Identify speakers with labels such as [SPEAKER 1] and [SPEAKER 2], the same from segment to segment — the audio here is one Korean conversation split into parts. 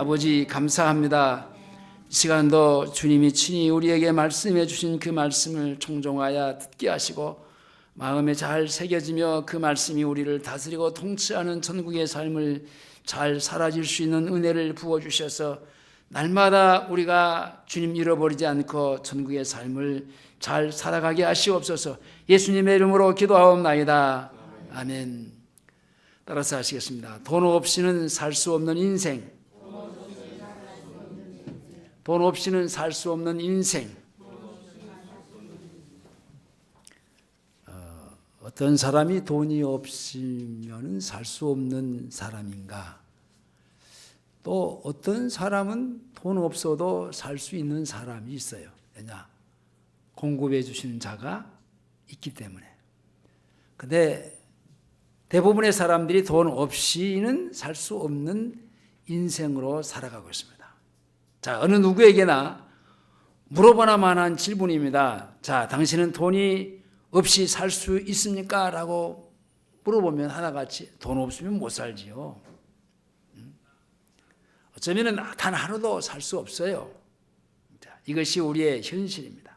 [SPEAKER 1] 아버지 감사합니다. 이 시간도 주님이 친히 우리에게 말씀해 주신 그 말씀을 청종하여 듣게 하시고 마음에 잘 새겨지며 그 말씀이 우리를 다스리고 통치하는 천국의 삶을 잘 살아질 수 있는 은혜를 부어주셔서 날마다 우리가 주님 잃어버리지 않고 천국의 삶을 잘 살아가게 하시옵소서. 예수님의 이름으로 기도하옵나이다. 아멘. 따라서 하시겠습니다. 돈 없이는 살 수 없는 인생. 돈 없이는 살 수 없는 인생. 어떤 사람이 돈이 없으면 살 수 없는 사람인가? 또 어떤 사람은 돈 없어도 살 수 있는 사람이 있어요. 왜냐? 공급해 주시는 자가 있기 때문에. 근데 대부분의 사람들이 돈 없이는 살 수 없는 인생으로 살아가고 있습니다. 자, 어느 누구에게나 물어보나 만한 질문입니다. 자, 당신은 돈이 없이 살 수 있습니까? 라고 물어보면 하나같이 돈 없으면 못 살지요. 어쩌면 단 하루도 살 수 없어요. 자, 이것이 우리의 현실입니다.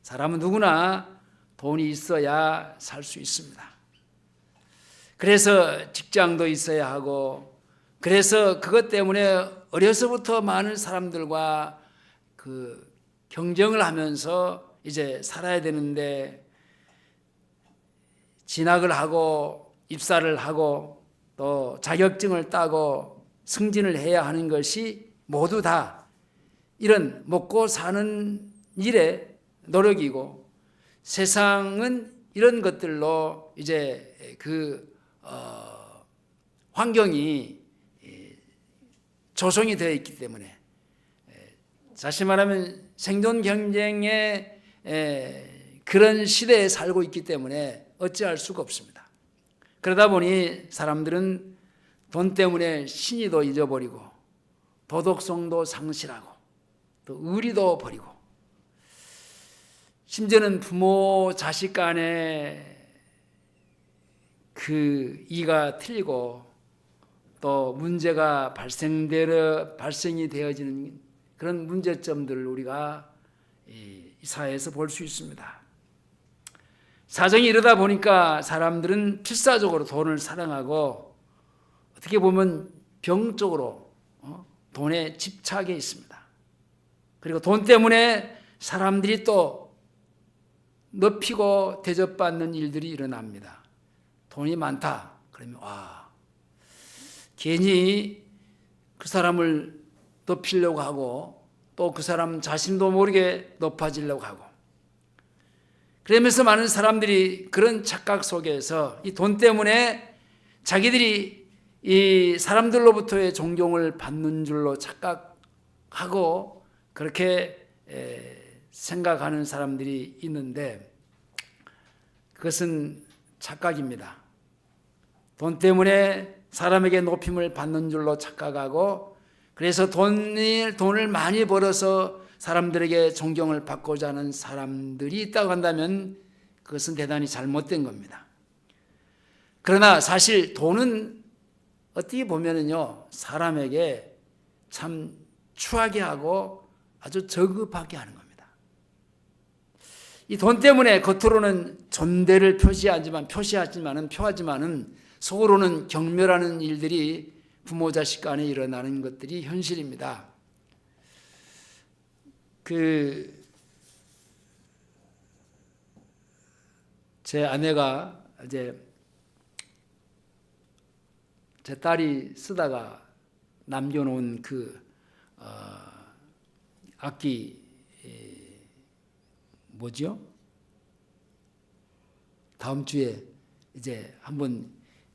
[SPEAKER 1] 사람은 누구나 돈이 있어야 살 수 있습니다. 그래서 직장도 있어야 하고, 그래서 그것 때문에 어려서부터 많은 사람들과 그 경쟁을 하면서 이제 살아야 되는데, 진학을 하고 입사를 하고 또 자격증을 따고 승진을 해야 하는 것이 모두 다 이런 먹고 사는 일의 노력이고, 세상은 이런 것들로 이제 그 환경이 조성이 되어 있기 때문에, 다시 말하면 생존 경쟁의 그런 시대에 살고 있기 때문에 어찌할 수가 없습니다. 그러다 보니 사람들은 돈 때문에 신의도 잊어버리고 도덕성도 상실하고 또 의리도 버리고, 심지어는 부모 자식 간에 그 이가 틀리고 또 문제가 발생이 되어지는 그런 문제점들을 우리가 이 사회에서 볼 수 있습니다. 사정이 이러다 보니까 사람들은 필사적으로 돈을 사랑하고 어떻게 보면 병적으로 돈에 집착해 있습니다. 그리고 돈 때문에 사람들이 또 높이고 대접받는 일들이 일어납니다. 돈이 많다 그러면 괜히 그 사람을 높이려고 하고 또 그 사람 자신도 모르게 높아지려고 하고, 그러면서 많은 사람들이 그런 착각 속에서 이 돈 때문에 자기들이 이 사람들로부터의 존경을 받는 줄로 착각하고 그렇게 생각하는 사람들이 있는데, 그것은 착각입니다. 돈 때문에 사람에게 높임을 받는 줄로 착각하고, 그래서 돈을 많이 벌어서 사람들에게 존경을 받고자 하는 사람들이 있다고 한다면 그것은 대단히 잘못된 겁니다. 그러나 사실 돈은 어떻게 보면은요, 사람에게 참 추하게 하고 아주 저급하게 하는 겁니다. 이 돈 때문에 겉으로는 존대를 표하지만은 속으로는 경멸하는 일들이 부모 자식 간에 일어나는 것들이 현실입니다. 제 아내가 이제 제 딸이 쓰다가 남겨놓은 악기 뭐죠? 다음 주에 이제 한번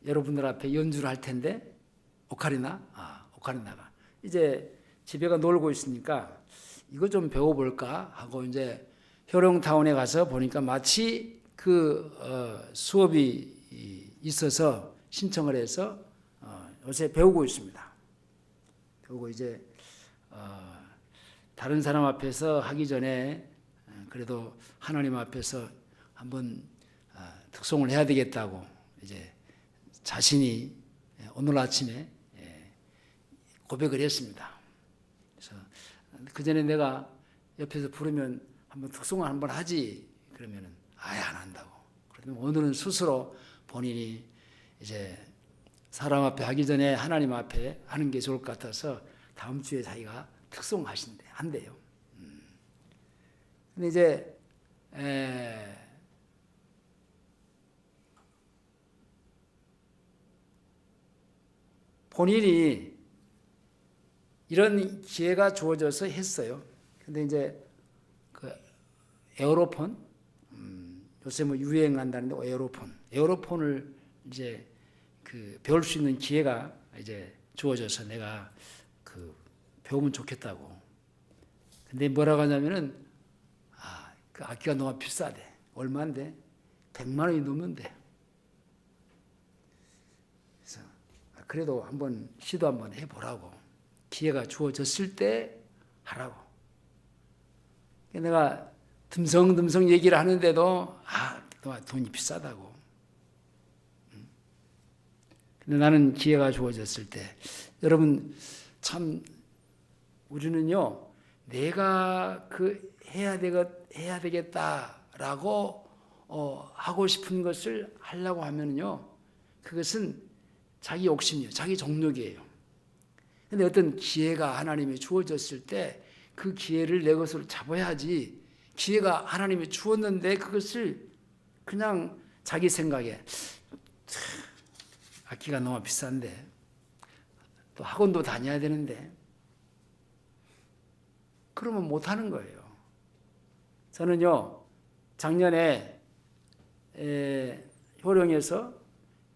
[SPEAKER 1] 여러분들 앞에 연주를 할 텐데, 오카리나가 이제 집에가 놀고 있으니까 이거 좀 배워볼까 하고 이제 효령타운에 가서 보니까 마치 수업이 있어서 신청을 해서 요새 배우고 있습니다. 배우고 이제 다른 사람 앞에서 하기 전에 그래도 하나님 앞에서 한번 특송을 해야 되겠다고 이제 자신이 오늘 아침에 고백을 했습니다. 그래서 그 전에 내가 옆에서 부르면 한번 특송을 한번 하지 그러면은 아예 안 한다고. 그러면 오늘은 스스로 본인이 이제 사람 앞에 하기 전에 하나님 앞에 하는 게 좋을 것 같아서 다음 주에 자기가 특송 한대요. 근데 이제 본인이 이런 기회가 주어져서 했어요. 근데 이제 그 에어로폰, 요새 뭐 유행한다는데 에어로폰을 이제 그 배울 수 있는 기회가 이제 주어져서 내가 그 배우면 좋겠다고. 근데 뭐라고 하냐면은 그 악기가 너무 비싸대. 얼마인데? 100만 원이 넘는데. 그래서 그래도 한번 시도 한번 해보라고. 기회가 주어졌을 때 하라고. 내가 듬성듬성 얘기를 하는데도 돈이 비싸다고. 근데 나는 기회가 주어졌을 때 여러분 참 우리는요 내가 그 해야 되겠다라고 하고 싶은 것을 하려고 하면요 그것은 자기 욕심이에요. 자기 정욕이에요. 근데 어떤 기회가 하나님이 주어졌을 때 그 기회를 내 것으로 잡아야지. 기회가 하나님이 주었는데 그것을 그냥 자기 생각에 악기가 너무 비싼데 또 학원도 다녀야 되는데 그러면 못하는 거예요. 저는요 작년에 효령에서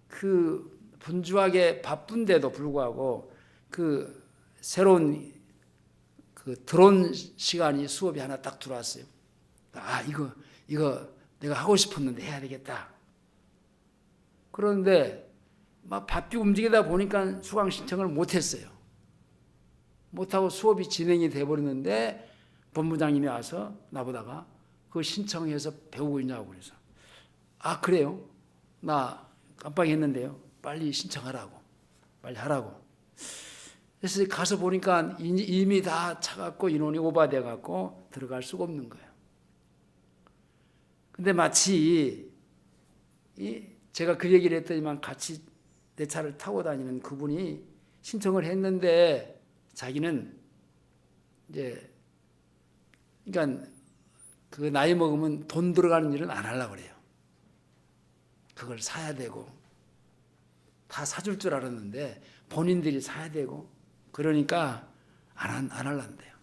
[SPEAKER 1] 그 분주하게 바쁜데도 불구하고 그 새로운 그 드론 시간이 수업이 하나 딱 들어왔어요. 이거 내가 하고 싶었는데 해야 되겠다. 그런데 막 바삐 움직이다 보니까 수강 신청을 못했어요. 못하고 수업이 진행이 돼버렸는데 본부장님이 와서 나보다가 그거 신청해서 배우고 있냐고 그래서 그래요? 나 깜빡했는데요. 빨리 신청하라고. 빨리 하라고. 그래서 가서 보니까 이미 다 차갖고 인원이 오버돼 갖고 들어갈 수가 없는 거예요. 근데 마치 제가 그 얘기를 했더니만 같이 내 차를 타고 다니는 그분이 신청을 했는데 자기는 이제 그러니까 그 나이 먹으면 돈 들어가는 일은 안 하려고 그래요. 그걸 사야 되고 다 사줄 줄 알았는데 본인들이 사야 되고 그러니까 안 할란대요.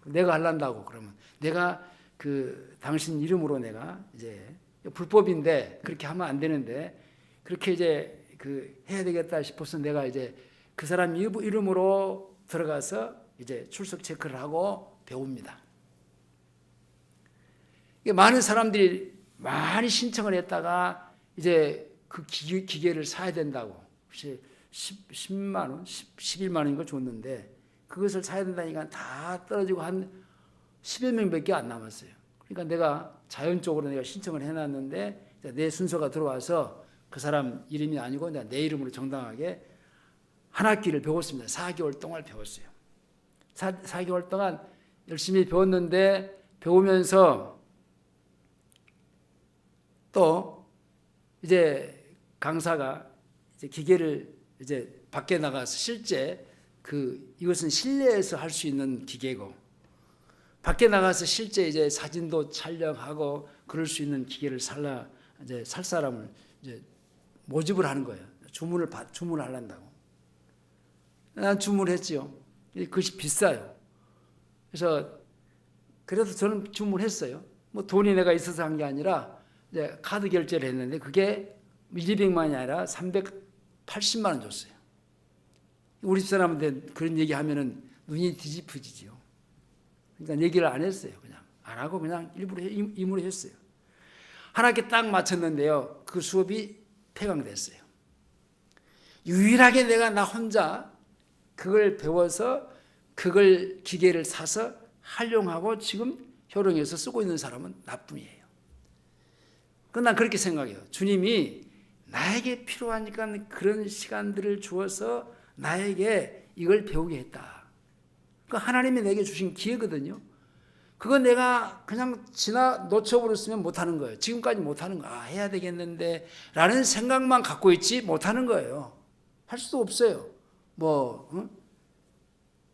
[SPEAKER 1] 내가 할란다고 그러면 내가 그 당신 이름으로 내가 이제 불법인데 그렇게 하면 안 되는데 그렇게 이제 그 해야 되겠다 싶어서 내가 이제 그 사람 이름으로 들어가서 이제 출석 체크를 하고 배웁니다. 많은 사람들이 많이 신청을 했다가 이제 그 기계를 사야 된다고. 혹시 10만 원, 11만 원인가 줬는데 그것을 사야 된다니까 다 떨어지고 한 10여 명밖에 안 남았어요. 그러니까 내가 자연적으로 내가 신청을 해놨는데 내 순서가 들어와서 그 사람 이름이 아니고 내 이름으로 정당하게 한 학기를 배웠습니다. 4개월 동안 배웠어요. 4개월 동안 열심히 배웠는데 배우면서 또 이제 강사가 이제 기계를 이제 밖에 나가서 실제 이것은 실내에서 할 수 있는 기계고 밖에 나가서 실제 이제 사진도 촬영하고 그럴 수 있는 기계를 살 사람을 이제 모집을 하는 거예요. 주문을 하란다고. 난 주문했지요. 그것이 비싸요. 그래서 저는 주문했어요. 뭐 돈이 내가 있어서 한 게 아니라 이제 카드 결제를 했는데 그게 200만이 아니라 380만 원 줬어요. 우리 집사람한테 그런 얘기 하면은 눈이 뒤집어지죠. 그러니까 얘기를 안 했어요. 그냥 안 하고 그냥 일부러 임으로 했어요. 한 학기 딱 마쳤는데요. 그 수업이 폐강됐어요. 유일하게 나 혼자 그걸 배워서 그걸 기계를 사서 활용하고 지금 효령에서 쓰고 있는 사람은 나뿐이에요. 난 그렇게 생각해요. 주님이 나에게 필요하니까 그런 시간들을 주어서 나에게 이걸 배우게 했다. 그 하나님이 내게 주신 기회거든요. 그건 내가 그냥 놓쳐버렸으면 못하는 거예요. 지금까지 못하는 거, 해야 되겠는데 라는 생각만 갖고 있지 못하는 거예요. 할 수도 없어요.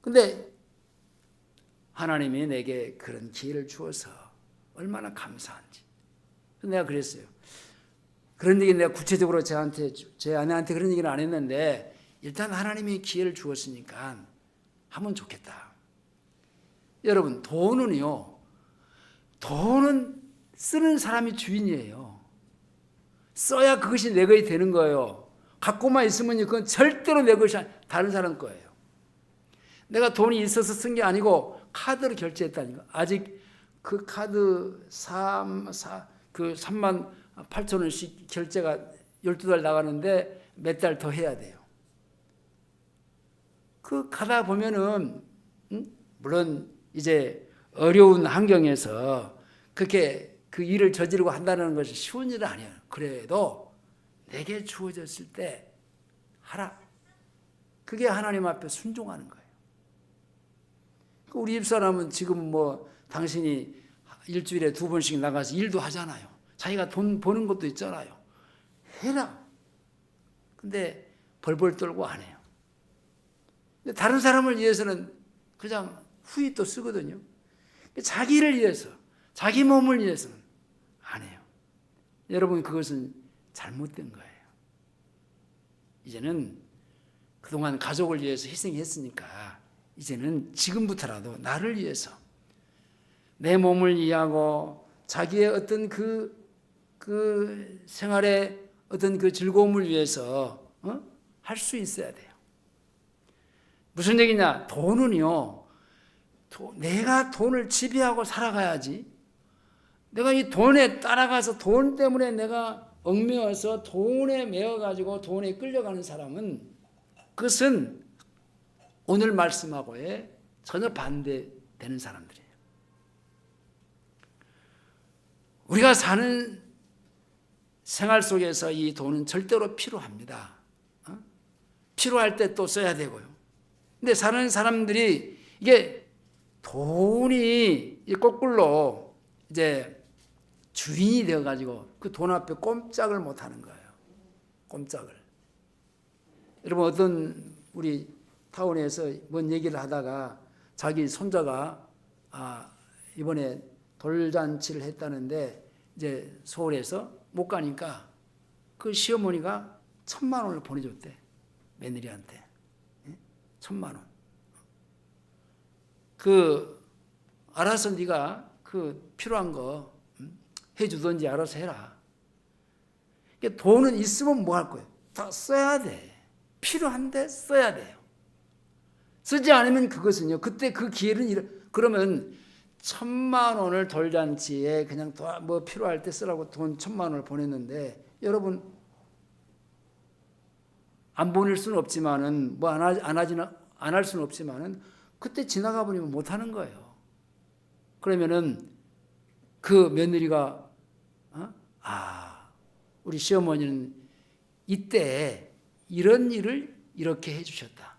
[SPEAKER 1] 근데 하나님이 내게 그런 기회를 주어서 얼마나 감사한지. 내가 그랬어요. 그런 얘기 내가 구체적으로 제 아내한테 그런 얘기는 안 했는데 일단 하나님이 기회를 주었으니까 하면 좋겠다. 여러분, 돈은 쓰는 사람이 주인이에요. 써야 그것이 내 것이 되는 거예요. 갖고만 있으면 그건 절대로 내 것이 다른 사람 거예요. 내가 돈이 있어서 쓴 게 아니고 카드로 결제했다니까. 아직 그 카드 3만 8천 원씩 결제가 12달 나가는데 몇 달 더 해야 돼요. 그 가다 보면은 물론 이제 어려운 환경에서 그렇게 그 일을 저지르고 한다는 것이 쉬운 일은 아니에요. 그래도 내게 주어졌을 때 하라. 그게 하나님 앞에 순종하는 거예요. 우리 집사람은 지금 당신이 일주일에 2번씩 나가서 일도 하잖아요. 자기가 돈 버는 것도 있잖아요. 해라. 근데 벌벌 떨고 안 해요. 근데 다른 사람을 위해서는 그냥 후히 또 쓰거든요. 자기를 위해서, 자기 몸을 위해서는 안 해요. 여러분, 그것은 잘못된 거예요. 이제는 그동안 가족을 위해서 희생했으니까 이제는 지금부터라도 나를 위해서 내 몸을 이해하고 자기의 어떤 그 생활의 어떤 그 즐거움을 위해서 할 수 있어야 돼요. 무슨 얘기냐? 돈은요, 내가 돈을 지배하고 살아가야지. 내가 이 돈에 따라가서 돈 때문에 내가 얽매여서 돈에 매여가지고 돈에 끌려가는 사람은 그것은 오늘 말씀하고에 전혀 반대되는 사람들이에요. 우리가 사는 생활 속에서 이 돈은 절대로 필요합니다. 필요할 때 또 써야 되고요. 근데 사는 사람들이 이게 돈이 거꾸로 이제 주인이 되어가지고 그 돈 앞에 꼼짝을 못하는 거예요. 꼼짝을. 여러분, 어떤 우리 타운에서 뭔 얘기를 하다가 자기 손자가 이번에 돌잔치를 했다는데 이제 서울에서 못 가니까 그 시어머니가 1,000만 원을 보내줬대. 며느리한테. 1,000만 원. 알아서 네가 필요한 거 해주든지 알아서 해라. 돈은 있으면 뭐 할 거예요? 다 써야 돼. 필요한데 써야 돼요. 쓰지 않으면 그것은요, 그때 그 기회는 그러면 1,000만 원을 돌잔치에 그냥 필요할 때 쓰라고 돈 1,000만 원을 보냈는데, 여러분, 안 보낼 수는 없지만은, 안 할 수는 없지만은, 그때 지나가 버리면 못 하는 거예요. 그러면은, 그 며느리가, 우리 시어머니는 이때 이런 일을 이렇게 해주셨다.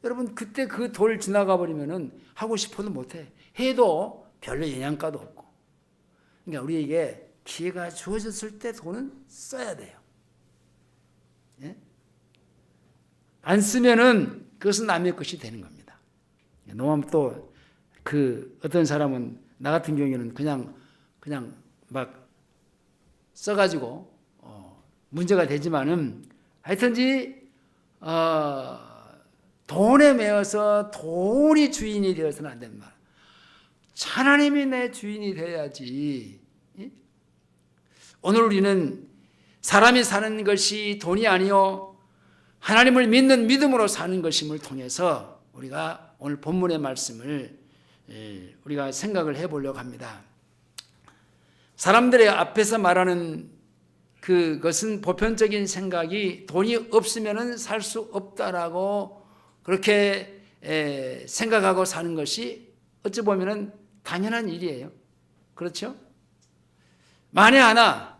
[SPEAKER 1] 여러분, 그때 그 돌 지나가 버리면은 하고 싶어도 못해. 해도 별로 영양가도 없고. 그러니까 우리에게 기회가 주어졌을 때 돈은 써야 돼요. 예? 안 쓰면은 그것은 남의 것이 되는 겁니다. 너무 또 어떤 사람은 나 같은 경우에는 그냥 막 써가지고 문제가 되지만은 하여튼지 돈에 매여서 돈이 주인이 되어서는 안 된다. 하나님이 내 주인이 되어야지. 오늘 우리는 사람이 사는 것이 돈이 아니요 하나님을 믿는 믿음으로 사는 것임을 통해서 우리가 오늘 본문의 말씀을 우리가 생각을 해보려고 합니다. 사람들의 앞에서 말하는 그것은 보편적인 생각이 돈이 없으면 살 수 없다라고 그렇게 생각하고 사는 것이 어찌 보면 당연한 일이에요. 그렇죠? 만에 하나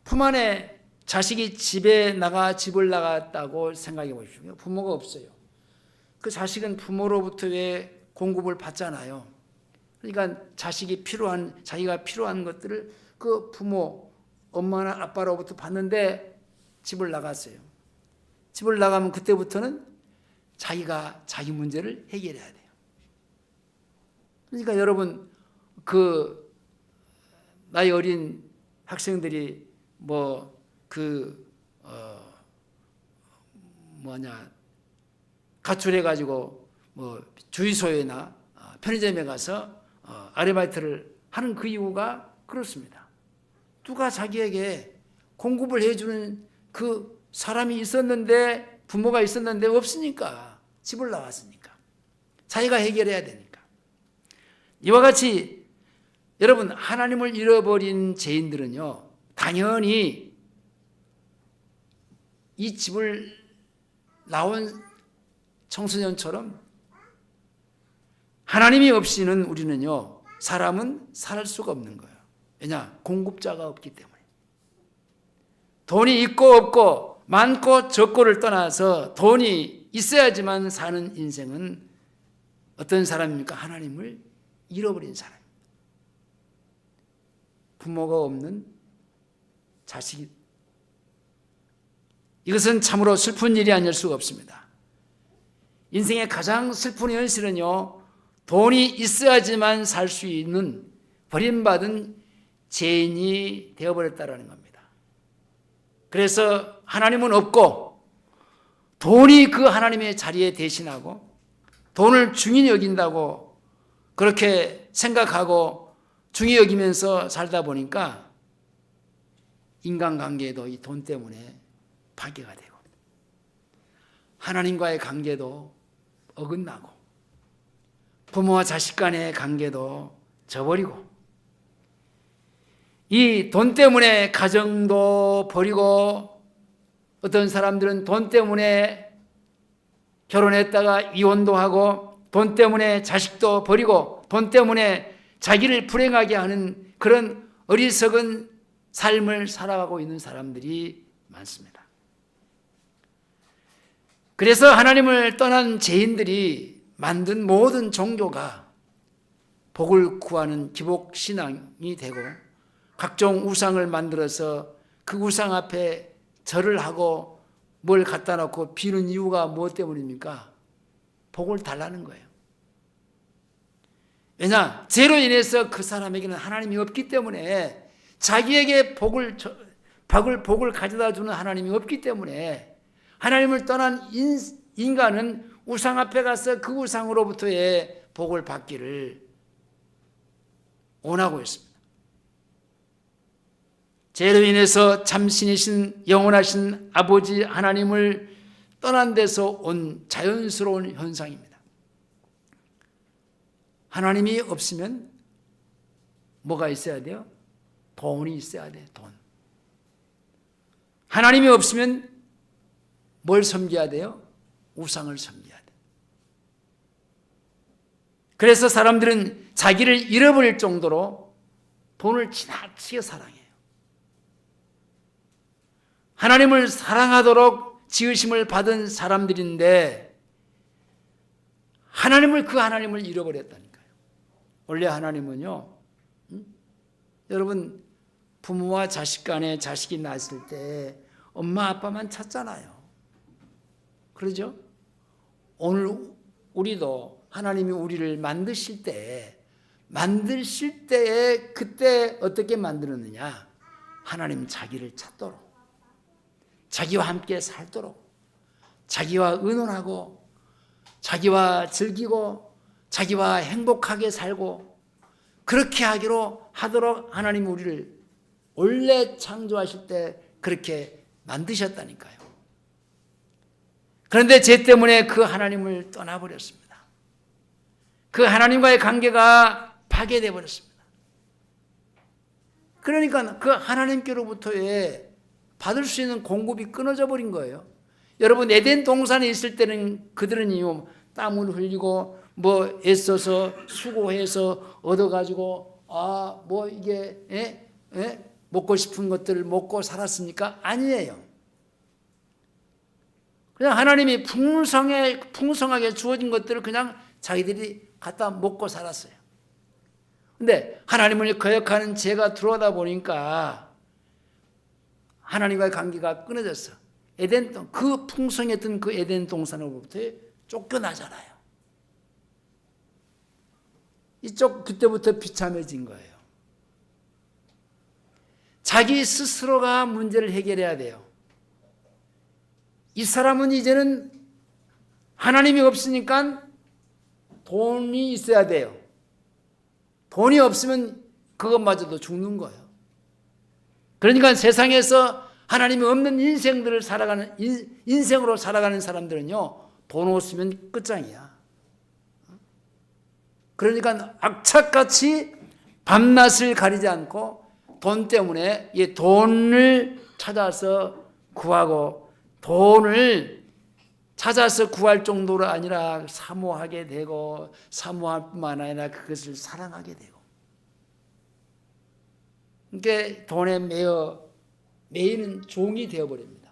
[SPEAKER 1] 품 안에 자식이 집을 나갔다고 생각해 보십시오. 부모가 없어요. 그 자식은 부모로부터의 공급을 받잖아요. 그러니까 자기가 필요한 것들을 그 부모, 엄마나 아빠로부터 받는데 집을 나갔어요. 집을 나가면 그때부터는 자기가 자기 문제를 해결해야 돼요. 그러니까 여러분, 나이 어린 학생들이 가출해가지고 주유소에나 편의점에 가서 아르바이트를 하는 그 이유가 그렇습니다. 누가 자기에게 공급을 해주는 그 사람이 있었는데, 부모가 있었는데 없으니까, 집을 나왔으니까, 자기가 해결해야 되니까. 이와 같이 여러분, 하나님을 잃어버린 죄인들은요, 당연히 이 집을 나온 청소년처럼 하나님이 없이는 우리는요, 사람은 살 수가 없는 거예요. 왜냐? 공급자가 없기 때문에. 돈이 있고 없고, 많고 적고를 떠나서 돈이 있어야지만 사는 인생은 어떤 사람입니까? 하나님을 잃어버린 사람. 부모가 없는 자식이. 이것은 참으로 슬픈 일이 아닐 수가 없습니다. 인생의 가장 슬픈 현실은요, 돈이 있어야지만 살 수 있는 버림받은 죄인이 되어버렸다는 겁니다. 그래서 하나님은 없고 돈이 그 하나님의 자리에 대신하고 돈을 중히 여긴다고 그렇게 생각하고 중히 여기면서 살다 보니까 인간관계도 이 돈 때문에 파괴가 되고 하나님과의 관계도 어긋나고 부모와 자식 간의 관계도 저버리고 이 돈 때문에 가정도 버리고 어떤 사람들은 돈 때문에 결혼했다가 이혼도 하고 돈 때문에 자식도 버리고 돈 때문에 자기를 불행하게 하는 그런 어리석은 삶을 살아가고 있는 사람들이 많습니다. 그래서 하나님을 떠난 죄인들이 만든 모든 종교가 복을 구하는 기복신앙이 되고 각종 우상을 만들어서 그 우상 앞에 절을 하고 뭘 갖다 놓고 비는 이유가 무엇 때문입니까? 복을 달라는 거예요. 왜냐? 죄로 인해서 그 사람에게는 하나님이 없기 때문에 자기에게 복을 가져다 주는 하나님이 없기 때문에 하나님을 떠난 인간은 우상 앞에 가서 그 우상으로부터의 복을 받기를 원하고 있습니다. 죄로 인해서 참신이신 영원하신 아버지 하나님을 떠난 데서 온 자연스러운 현상입니다. 하나님이 없으면 뭐가 있어야 돼요? 돈이 있어야 돼요. 돈. 하나님이 없으면 뭘 섬겨야 돼요? 우상을 섬겨야 돼요. 그래서 사람들은 자기를 잃어버릴 정도로 돈을 지나치게 사랑해요. 하나님을 사랑하도록 지으심을 받은 사람들인데 그 하나님을 잃어버렸다니까요. 원래 하나님은요, 여러분 부모와 자식 간에 자식이 낳았을 때 엄마 아빠만 찾잖아요. 그러죠? 오늘 우리도 하나님이 우리를 만드실 때에 그때 어떻게 만들었느냐? 하나님 자기를 찾도록, 자기와 함께 살도록, 자기와 의논하고, 자기와 즐기고, 자기와 행복하게 살고, 그렇게 하도록 하나님이 우리를 원래 창조하실 때 그렇게 만드셨다니까요. 그런데 죄 때문에 그 하나님을 떠나버렸습니다. 그 하나님과의 관계가 파괴되어 버렸습니다. 그러니까 그 하나님께로부터의 받을 수 있는 공급이 끊어져 버린 거예요. 여러분 에덴 동산에 있을 때는 그들은요 땀을 흘리고 애써서 수고해서 얻어가지고 이게 먹고 싶은 것들을 먹고 살았습니까? 아니에요. 그냥 하나님이 풍성하게 주어진 것들을 그냥 자기들이 갖다 먹고 살았어요. 근데 하나님을 거역하는 죄가 들어오다 보니까 하나님과의 관계가 끊어졌어. 에덴 동산, 그 풍성했던 그 에덴 동산으로부터 쫓겨나잖아요. 그때부터 비참해진 거예요. 자기 스스로가 문제를 해결해야 돼요. 이 사람은 이제는 하나님이 없으니까 돈이 있어야 돼요. 돈이 없으면 그것마저도 죽는 거예요. 그러니까 세상에서 하나님이 없는 인생으로 살아가는 사람들은요, 돈 없으면 끝장이야. 그러니까 악착같이 밤낮을 가리지 않고 돈 때문에 이 돈을 찾아서 구하고 돈을 찾아서 구할 정도로 아니라 사모하게 되고 사모할 뿐만 아니라 그것을 사랑하게 되고 그러니까 돈에 매이는 종이 되어버립니다.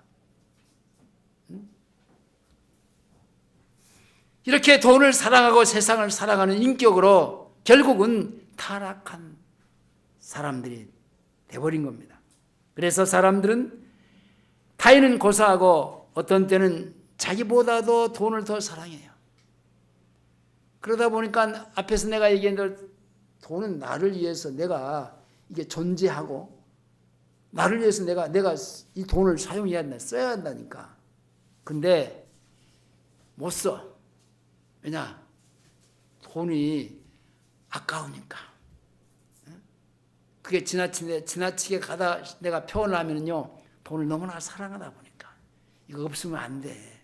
[SPEAKER 1] 이렇게 돈을 사랑하고 세상을 사랑하는 인격으로 결국은 타락한 사람들이 되어버린 겁니다. 그래서 사람들은 타인은 고사하고 어떤 때는 자기보다도 돈을 더 사랑해요. 그러다 보니까 앞에서 내가 얘기한 대로 돈은 나를 위해서 내가 이게 존재하고 나를 위해서 내가 이 돈을 사용해야 한다, 써야 한다니까. 근데 못 써. 왜냐? 돈이 아까우니까. 그게 지나치게 가다 내가 표현하면요, 돈을 너무나 사랑하다 보니까 이거 없으면 안 돼.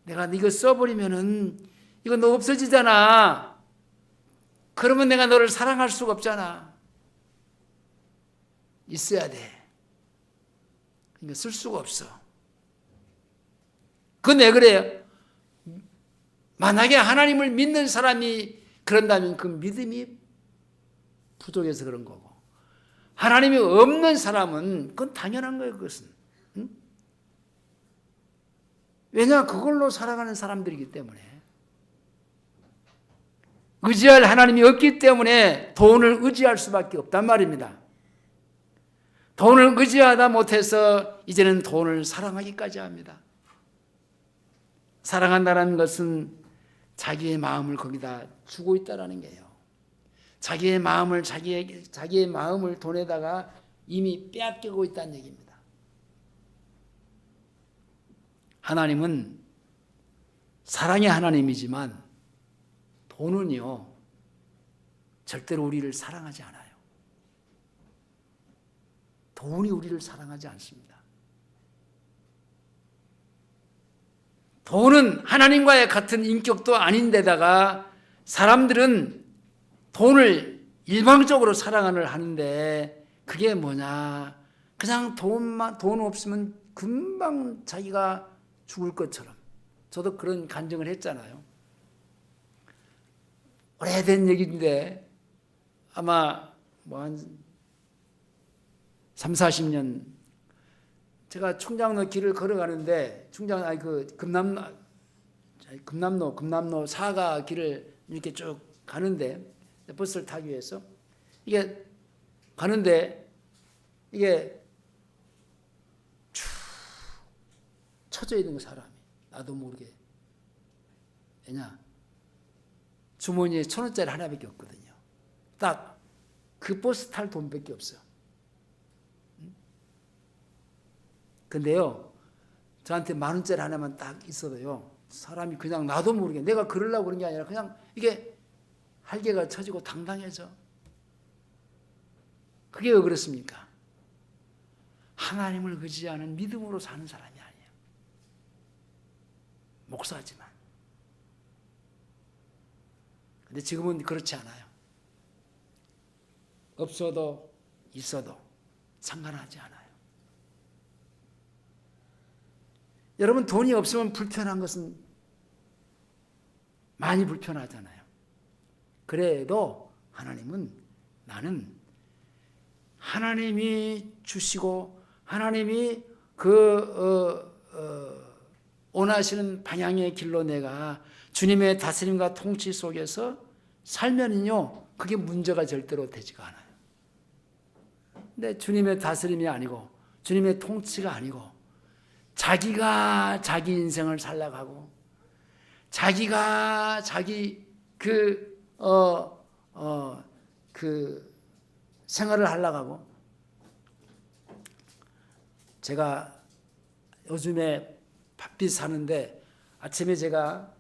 [SPEAKER 1] 내가 이거 써버리면은 이거 너 없어지잖아. 그러면 내가 너를 사랑할 수가 없잖아. 있어야 돼. 그러니까 쓸 수가 없어. 그건 왜 그래요? 만약에 하나님을 믿는 사람이 그런다면 그 믿음이 부족해서 그런 거고, 하나님이 없는 사람은 그건 당연한 거예요. 그것은. 응? 왜냐? 그걸로 살아가는 사람들이기 때문에. 의지할 하나님이 없기 때문에 돈을 의지할 수밖에 없단 말입니다. 돈을 의지하다 못해서 이제는 돈을 사랑하기까지 합니다. 사랑한다는 것은 자기의 마음을 거기다 주고 있다는 게요. 자기의 마음을 돈에다가 이미 빼앗기고 있다는 얘기입니다. 하나님은 사랑의 하나님이지만 돈은요, 절대로 우리를 사랑하지 않아요. 돈이 우리를 사랑하지 않습니다. 돈은 하나님과의 같은 인격도 아닌데다가 사람들은 돈을 일방적으로 사랑을 하는데 그게 뭐냐? 그냥 돈 없으면 금방 자기가 죽을 것처럼. 저도 그런 간증을 했잖아요. 오래된 얘기인데 아마 한 3, 40년 제가 충장로 길을 걸어가는데 금남로 사가 길을 이렇게 쭉 가는데 버스를 타기 위해서 이게 가는데 이게 쭉 쳐져 있는 거 사람이 나도 모르게. 왜냐? 주머니에 1,000원짜리 하나밖에 없거든요. 딱 그 버스 탈 돈밖에 없어요. 근데요, 저한테 10,000원짜리 하나만 딱 있어도요, 사람이 그냥 나도 모르게, 내가 그러려고 그런 게 아니라 그냥 이게 할개가 쳐지고 당당해져. 그게 왜 그렇습니까? 하나님을 의지하는 믿음으로 사는 사람이 아니에요. 목사지만. 근데 지금은 그렇지 않아요. 없어도 있어도 상관하지 않아요. 여러분, 돈이 없으면 불편한 것은 많이 불편하잖아요. 그래도 하나님은 나는 하나님이 주시고 하나님이 원하시는 방향의 길로 내가 주님의 다스림과 통치 속에서 살면은요, 그게 문제가 절대로 되지가 않아요. 근데 주님의 다스림이 아니고 주님의 통치가 아니고 자기가 자기 인생을 살아가고 자기가 자기 생활을 하려고 하고, 제가 요즘에 바삐 사는데 아침에 제가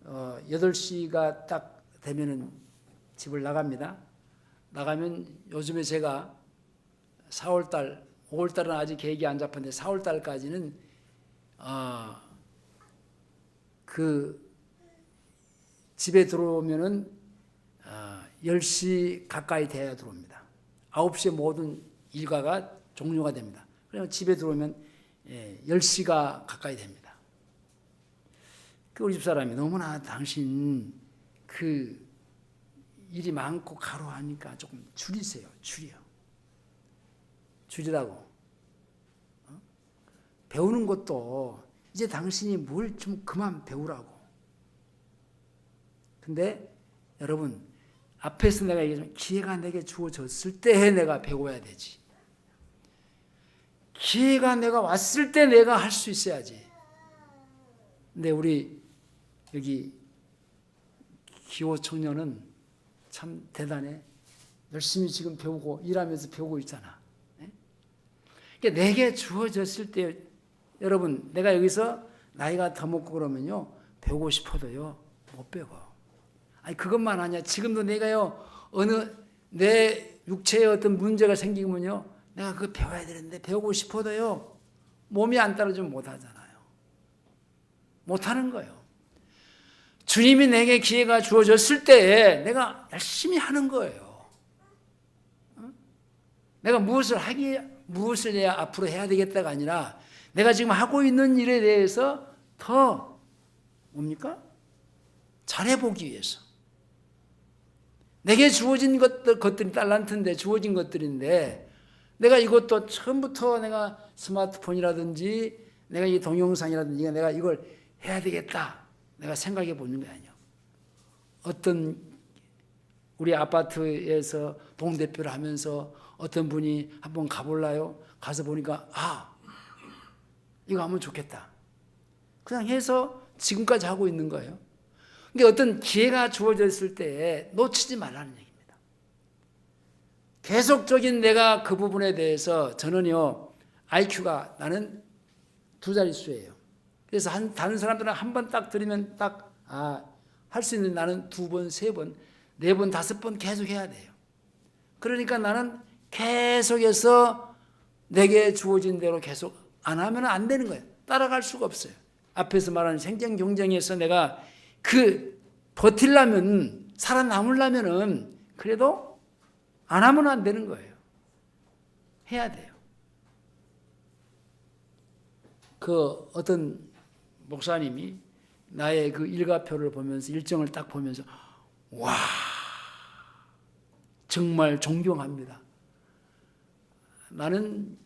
[SPEAKER 1] 8시가 딱 되면은 집을 나갑니다. 나가면 요즘에 제가 4월달, 5월달은 아직 계획이 안 잡혔는데 4월달까지는 집에 들어오면은 10시 가까이 돼야 들어옵니다. 9시에 모든 일과가 종료가 됩니다. 그러면 집에 들어오면 10시가 가까이 됩니다. 우리 집사람이 너무나 당신 일이 많고 가로하니까 조금 줄이세요. 줄이라고. 배우는 것도 이제 당신이 뭘 좀 그만 배우라고. 근데 여러분, 앞에서 내가 얘기했지만 기회가 내게 주어졌을 때 내가 배워야 되지. 기회가 내가 왔을 때 내가 할 수 있어야지. 근데 우리 여기 기호 청년은 참 대단해. 열심히 지금 배우고 일하면서 배우고 있잖아. 그러니까 내게 주어졌을 때, 여러분, 내가 여기서 나이가 더 먹고 그러면요, 배우고 싶어도요 못 배워. 아니 그것만 아니야. 지금도 내가요 내 육체에 어떤 문제가 생기면요, 내가 그거 배워야 되는데 배우고 싶어도요 몸이 안 따라주면 못 하잖아요. 못 하는 거예요. 주님이 내게 기회가 주어졌을 때에 내가 열심히 하는 거예요. 내가 무엇을 해야 앞으로 해야 되겠다가 아니라 내가 지금 하고 있는 일에 대해서 더 뭡니까? 잘해보기 위해서. 내게 주어진 것들이 달란트인데, 주어진 것들인데, 내가 이것도 처음부터 내가 스마트폰이라든지 내가 이 동영상이라든지 내가 이걸 해야 되겠다 내가 생각해 보는 게 아니에요. 어떤 우리 아파트에서 동대표를 하면서 어떤 분이 한번 가볼라요? 가서 보니까 이거 하면 좋겠다. 그냥 해서 지금까지 하고 있는 거예요. 그러니까 어떤 기회가 주어졌을 때 놓치지 말라는 얘기입니다. 계속적인 내가 그 부분에 대해서 저는요, IQ가 나는 2자릿수예요. 그래서 다른 사람들은 한 번 딱 들으면 딱 할 수 있는 나는 2번, 3번, 4번, 5번 계속 해야 돼요. 그러니까 나는 계속해서 내게 주어진 대로 계속 안 하면 안 되는 거예요. 따라갈 수가 없어요. 앞에서 말하는 생존 경쟁에서 내가 버틸려면, 살아남으려면은 그래도 안 하면 안 되는 거예요. 해야 돼요. 어떤 목사님이 나의 일과표를 보면서, 일정을 딱 보면서, 와, 정말 존경합니다. 나는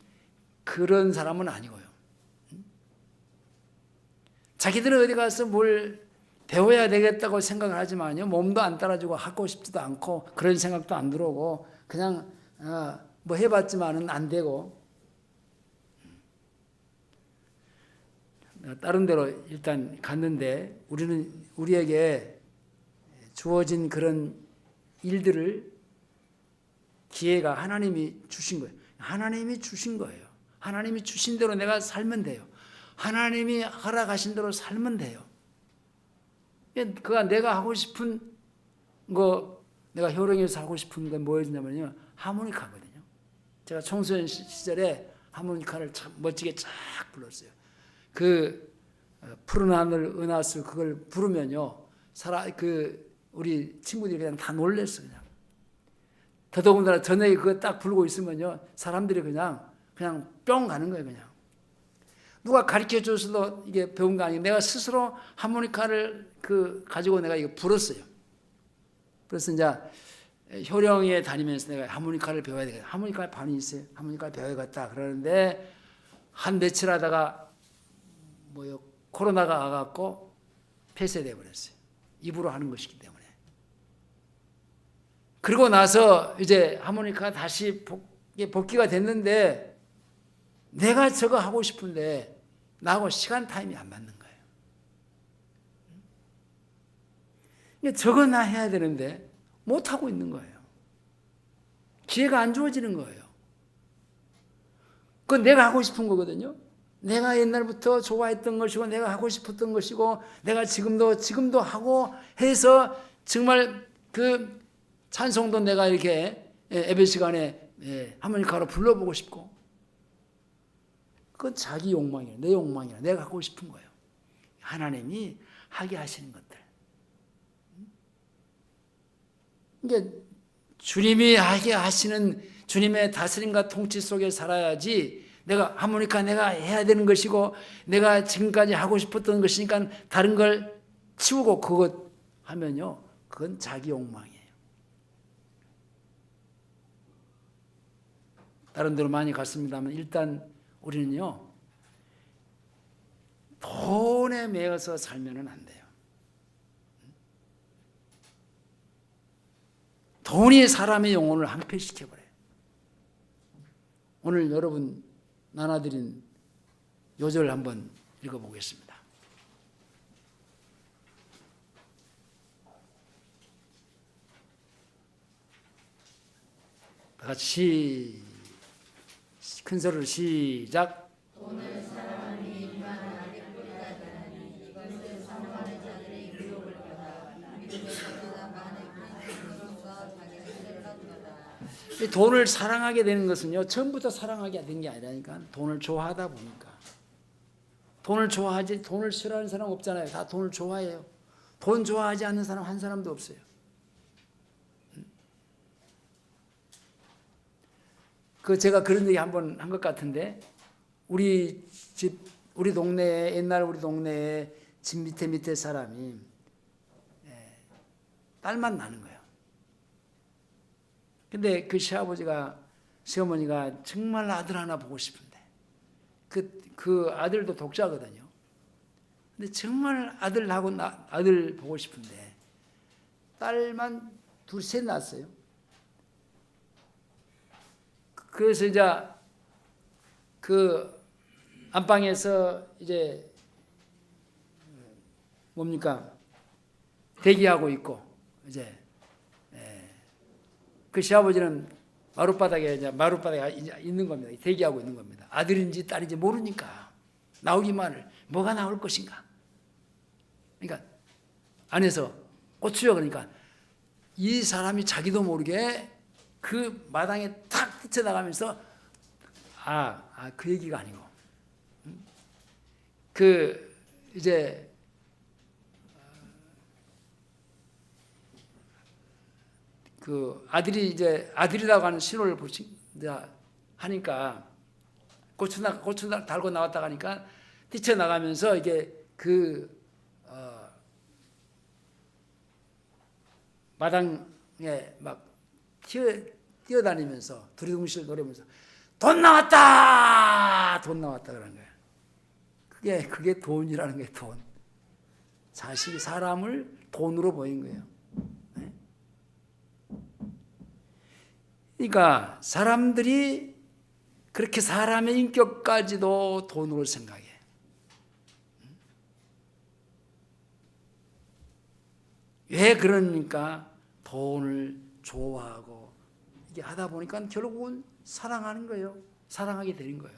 [SPEAKER 1] 그런 사람은 아니고요. 자기들은 어디 가서 뭘 배워야 되겠다고 생각을 하지만요, 몸도 안 따라주고 하고 싶지도 않고 그런 생각도 안 들어오고 그냥 뭐 해봤지만은 안 되고, 다른 데로 일단 갔는데 우리에게 주어진 그런 일들을 기회가 하나님이 주신 거예요. 하나님이 주신 거예요. 하나님이 주신 대로 내가 살면 돼요. 하나님이 허락하신 대로 살면 돼요. 그가 내가 하고 싶은 거, 내가 효령에서 하고 싶은 건 뭐였냐면요, 하모니카거든요. 제가 청소년 시절에 하모니카를 참 멋지게 쫙 불렀어요. 푸른 하늘 은하수 그걸 부르면요, 우리 친구들이 그냥 다 놀랬어. 더더군다나 저녁에 그거 딱 부르고 있으면요, 사람들이 그냥 뿅 가는 거예요. 그냥 누가 가르쳐 줘서도 이게 배운 거 아니에요. 내가 스스로 하모니카를 가지고 내가 이거 불었어요. 그래서 이제 효령에 다니면서 내가 하모니카를 배워야 되겠다. 하모니카 반이 있어요. 하모니카를 배워야겠다. 그러는데 한 며칠 하다가 코로나가 와갖고 폐쇄돼 버렸어요. 입으로 하는 것이기 때문에. 그리고 나서 이제 하모니카가 다시 복귀가 됐는데 내가 저거 하고 싶은데 나하고 시간 타임이 안 맞는 거예요. 저거 나 해야 되는데 못하고 있는 거예요. 기회가 안 주어지는 거예요. 그건 내가 하고 싶은 거거든요. 내가 옛날부터 좋아했던 것이고 내가 하고 싶었던 것이고 내가 지금도 하고 해서 정말 그 찬송도 내가 이렇게 예배 시간에 하모니카로 불러보고 싶고 그건 자기 욕망이에요. 내 욕망이에요. 내가 하고 싶은 거예요. 하나님이 하게 하시는 것들. 그러니까 주님이 하게 하시는 주님의 다스림과 통치 속에 살아야지 내가 하모니카 내가 해야 되는 것이고 내가 지금까지 하고 싶었던 것이니까 다른 걸 치우고 그것 하면요. 그건 자기 욕망이에요. 다른 데로 많이 갔습니다만 일단 우리는요. 돈에 매여서 살면은 안 돼요. 돈이 사람의 영혼을 항폐시켜버려요. 오늘 여러분 나눠드린 요절 한번 읽어보겠습니다. 다 같이 큰 소리로 시작. 돈을 사랑하는 인간은 아직 뿌리가 되나니 이것을 사랑하는 자들의 유혹을 받아 믿음에서보다 많은 그리스도로서 자기를 셀렀도다. 돈을 사랑하게 되는 것은요 처음부터 사랑하게 된 게 아니라니까 돈을 좋아하다 보니까 돈을 좋아하지 돈을 싫어하는 사람 없잖아요. 다 돈을 좋아해요. 돈 좋아하지 않는 사람 한 사람도 없어요. 제가 그런 얘기 한번 한 것 같은데 우리 동네에 옛날 우리 동네에 집 밑에 사람이 딸만 낳는 거예요. 근데 그 시어머니가 정말 아들 하나 보고 싶은데 그 아들도 독자거든요. 근데 정말 아들 보고 싶은데 딸만 셋 낳았어요. 그래서 이제 그 안방에서 이제 뭡니까 대기하고 있고 이제 그 시아버지는 마룻바닥에 있는 겁니다. 대기하고 있는 겁니다. 아들인지 딸인지 모르니까 나오기만을 뭐가 나올 것인가. 그러니까 안에서 고추요 그러니까 이 사람이 자기도 모르게 그 마당에 탁 뛰쳐나가면서 그 얘기가 아니고 그 이제 그 아들이 이제 아들이라고 하는 신호를 하니까 고추 달고 나왔다 가니까 뛰쳐나가면서 이게 마당에 막 뛰어다니면서 두리둥실 노리면서 돈 나왔다 그런 거예요. 그게 돈이라는 거예요. 돈. 자식이 사람을 돈으로 보인 거예요. 네? 그러니까 사람들이 그렇게 사람의 인격까지도 돈으로 생각해. 왜 그러니까 돈을 좋아하고 이게 하다 보니까 결국은 사랑하는 거예요. 사랑하게 되는 거예요.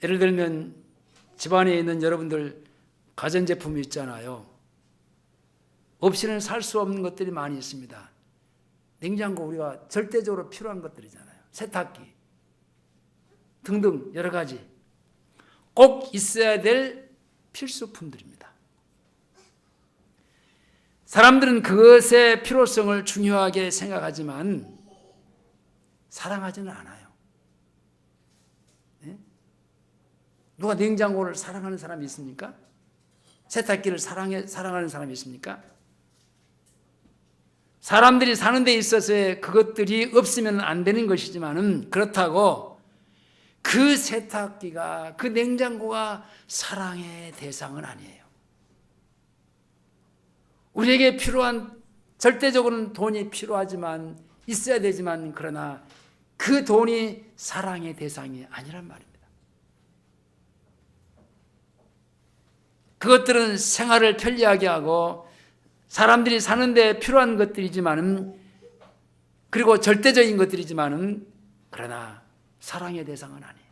[SPEAKER 1] 예를 들면 집안에 있는 여러분들 가전제품이 있잖아요. 없이는 살 수 없는 것들이 많이 있습니다. 냉장고 우리가 절대적으로 필요한 것들이잖아요. 세탁기 등등 여러 가지 꼭 있어야 될 필수품들입니다. 사람들은 그것의 필요성을 중요하게 생각하지만 사랑하지는 않아요. 네? 누가 냉장고를 사랑하는 사람이 있습니까? 세탁기를 사랑하는 사람이 있습니까? 사람들이 사는 데 있어서의 그것들이 없으면 안 되는 것이지만은 그렇다고 그 세탁기가, 그 냉장고가 사랑의 대상은 아니에요. 우리에게 필요한, 절대적으로는 돈이 필요하지만, 있어야 되지만, 그러나 그 돈이 사랑의 대상이 아니란 말입니다. 그것들은 생활을 편리하게 하고 사람들이 사는 데 필요한 것들이지만은, 그리고 절대적인 것들이지만은, 그러나 사랑의 대상은 아니에요.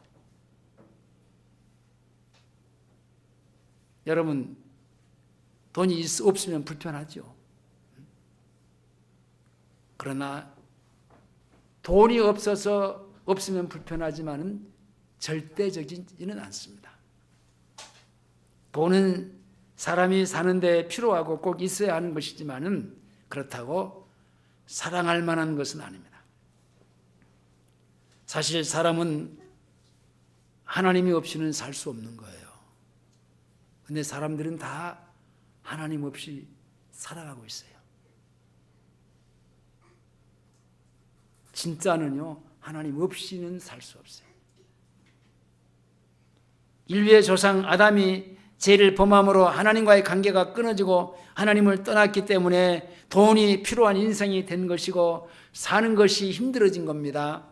[SPEAKER 1] 여러분, 돈이 없으면 불편하죠. 그러나 돈이 없으면 불편하지만은 절대적이지는 않습니다. 돈은 사람이 사는데 필요하고 꼭 있어야 하는 것이지만은 그렇다고 사랑할 만한 것은 아닙니다. 사실 사람은 하나님이 없이는 살 수 없는 거예요. 근데 사람들은 다 하나님 없이 살아가고 있어요. 진짜는요, 하나님 없이는 살 수 없어요. 인류의 조상 아담이 죄를 범함으로 하나님과의 관계가 끊어지고 하나님을 떠났기 때문에 돈이 필요한 인생이 된 것이고 사는 것이 힘들어진 겁니다.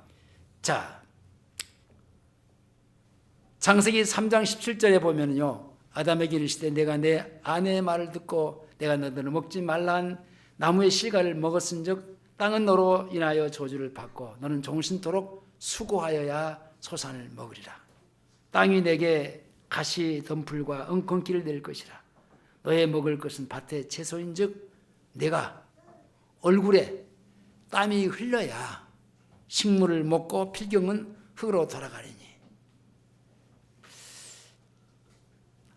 [SPEAKER 1] 자, 창세기 3장 17절에 보면요, 아담에게 이르시되 내가 내 아내의 말을 듣고 내가 너희를 먹지 말란 나무의 실과를 먹었은즉 땅은 너로 인하여 저주를 받고 너는 종신토록 수고하여야 소산을 먹으리라. 땅이 내게 가시 덤불과 엉겅퀴를 낼 것이라. 너의 먹을 것은 밭의 채소인즉 내가 얼굴에 땀이 흘러야 식물을 먹고 필경은 흙으로 돌아가리니.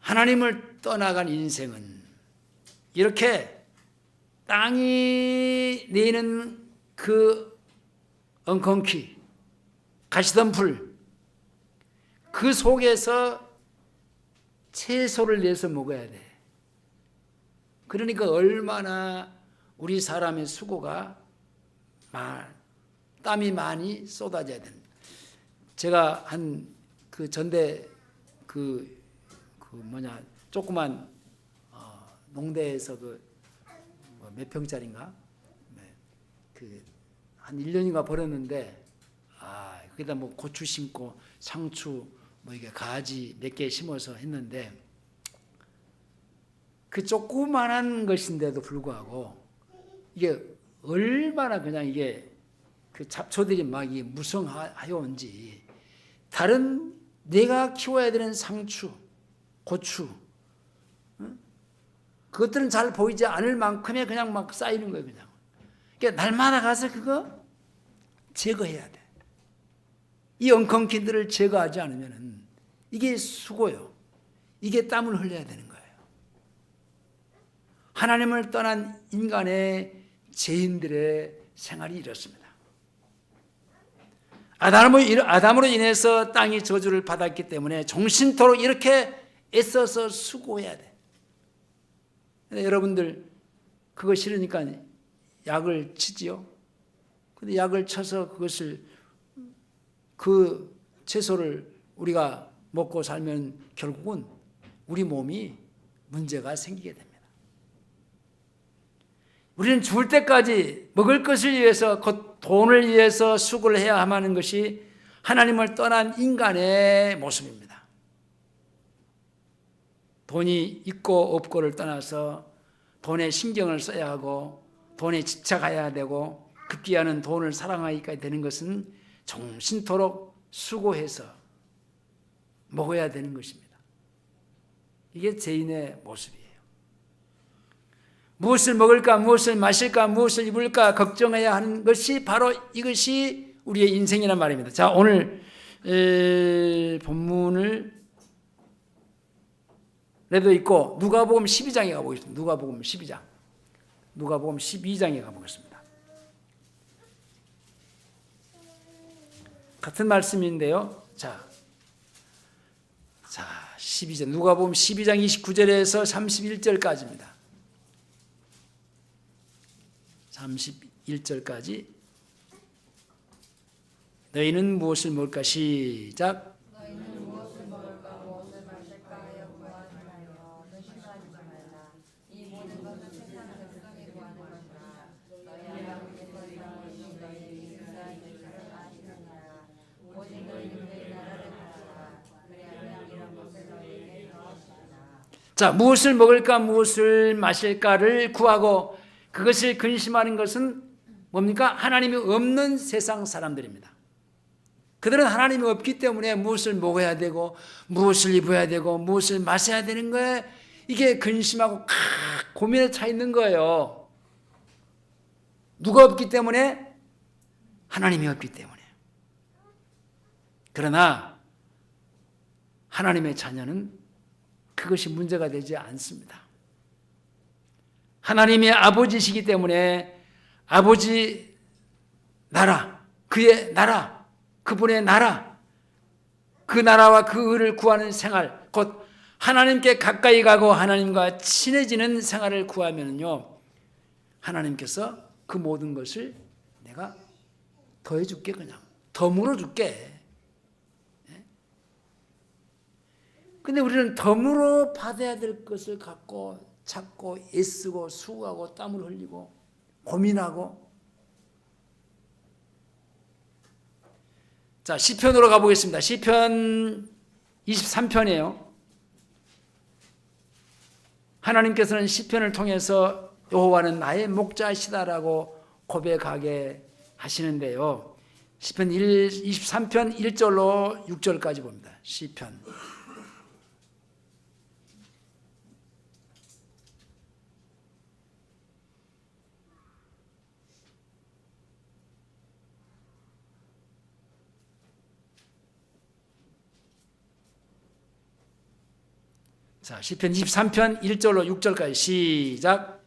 [SPEAKER 1] 하나님을 떠나간 인생은 이렇게 땅이 내는 그 엉겅퀴, 가시덤불, 그 속에서 채소를 내서 먹어야 돼. 그러니까 얼마나 우리 사람의 수고가 땀이 많이 쏟아져야 됩니다. 제가 한 그 전대 조그만 농대에서 몇 평짜리인가? 한 1년인가 벌었는데, 거기다 뭐 고추 심고 상추 이게 가지 몇 개 심어서 했는데, 그 조그만한 것인데도 불구하고 이게 얼마나 그냥 이게 그 잡초들이 막 무성하여온지, 다른 내가 키워야 되는 상추, 고추, 그것들은 잘 보이지 않을 만큼의 그냥 막 쌓이는 거예요, 그냥. 그러니까 날마다 가서 그거 제거해야 돼. 이 엉겅퀴들을 제거하지 않으면은 이게 수고요. 이게 땀을 흘려야 되는 거예요. 하나님을 떠난 인간의 죄인들의 생활이 이렇습니다. 아담으로 인해서 땅이 저주를 받았기 때문에 종신토록 이렇게 애써서 수고해야 돼. 근데 여러분들 그거 싫으니까 약을 치지요. 근데 약을 쳐서 그 채소를 우리가 먹고 살면 결국은 우리 몸이 문제가 생기게 됩니다. 우리는 죽을 때까지 먹을 것을 위해서, 곧 돈을 위해서 수고를 해야 하는 것이 하나님을 떠난 인간의 모습입니다. 돈이 있고 없고를 떠나서 돈에 신경을 써야 하고 돈에 집착해야 되고 급기야는 돈을 사랑하기까지 되는 것은 종신토록 수고해서 먹어야 되는 것입니다. 이게 죄인의 모습이에요. 무엇을 먹을까, 무엇을 마실까, 무엇을 입을까 걱정해야 하는 것이 바로 이것이 우리의 인생이란 말입니다. 자, 오늘 본문을 내도 있고 누가복음 12장에 가보겠습니다. 누가복음 12장. 누가복음 12장에 가보겠습니다. 같은 말씀인데요. 자, 12장. 누가복음 12장 29절에서 31절까지입니다. 31절까지 너희는 무엇을 먹을까? 시작.
[SPEAKER 2] 너희는 무엇을 먹을까 무엇을 마실까 하여 구하지 말며 의심하지 말라. 이 모든 것은 세상 백성이 구하는 것이라. 너희 아버지께서 이런 너희에게 인사한 줄을 아시느니라. 오직 너희는 그의 나라를 구하라. 그리하면 이런 것을 너희에게 더하시리라.
[SPEAKER 1] 자, 무엇을 먹을까 무엇을 마실까를 구하고 그것을 근심하는 것은 뭡니까? 하나님이 없는 세상 사람들입니다. 그들은 하나님이 없기 때문에 무엇을 먹어야 되고 무엇을 입어야 되고 무엇을 마셔야 되는 거에 이게 근심하고 고민에 차 있는 거예요. 누가 없기 때문에? 하나님이 없기 때문에. 그러나 하나님의 자녀는 그것이 문제가 되지 않습니다. 하나님이 아버지시기 때문에 아버지 나라, 그의 나라, 그분의 나라, 그 나라와 그 의를 구하는 생활, 곧 하나님께 가까이 가고 하나님과 친해지는 생활을 구하면요, 하나님께서 그 모든 것을 내가 더해줄게, 그냥 더 물어줄게. 근데 우리는 덤으로 받아야 될 것을 갖고 찾고 애쓰고 수고하고 땀을 흘리고 고민하고. 자, 시편으로 가보겠습니다. 시편 23편이에요. 하나님께서는 시편을 통해서 여호와는 나의 목자시다라고 고백하게 하시는데요. 시편 23편 1절로 6절까지 봅니다. 시편. 자, 시편 23편 1절로 6절까지 시작.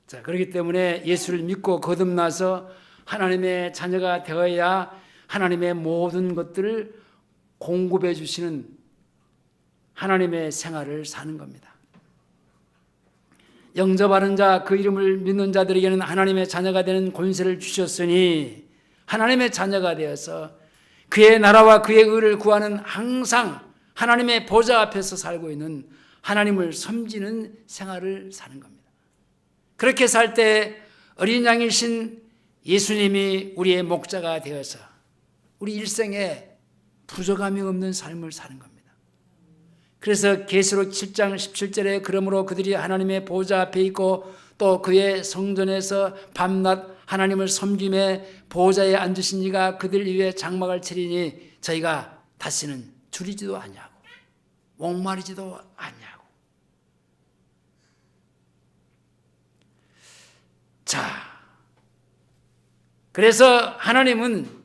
[SPEAKER 1] 자, 그렇기 때문에 예수를 믿고 거듭나서 하나님의 자녀가 되어야 하나님의 모든 것들을 공급해 주시는 하나님의 생활을 사는 겁니다. 영접하는 자, 그 이름을 믿는 자들에게는 하나님의 자녀가 되는 권세를 주셨으니 하나님의 자녀가 되어서 그의 나라와 그의 의를 구하는 항상 하나님의 보좌 앞에서 살고 있는 하나님을 섬기는 생활을 사는 겁니다. 그렇게 살 때 어린 양이신 예수님이 우리의 목자가 되어서 우리 일생에 부족함이 없는 삶을 사는 겁니다. 그래서 계시록 7장 17절에 그러므로 그들이 하나님의 보좌 앞에 있고 또 그의 성전에서 밤낮 하나님을 섬김에 보좌에 앉으신 이가 그들 위에 장막을 치리니 저희가 다시는 줄이지도 아니하고 목마르지도 아니하고. 자, 그래서 하나님은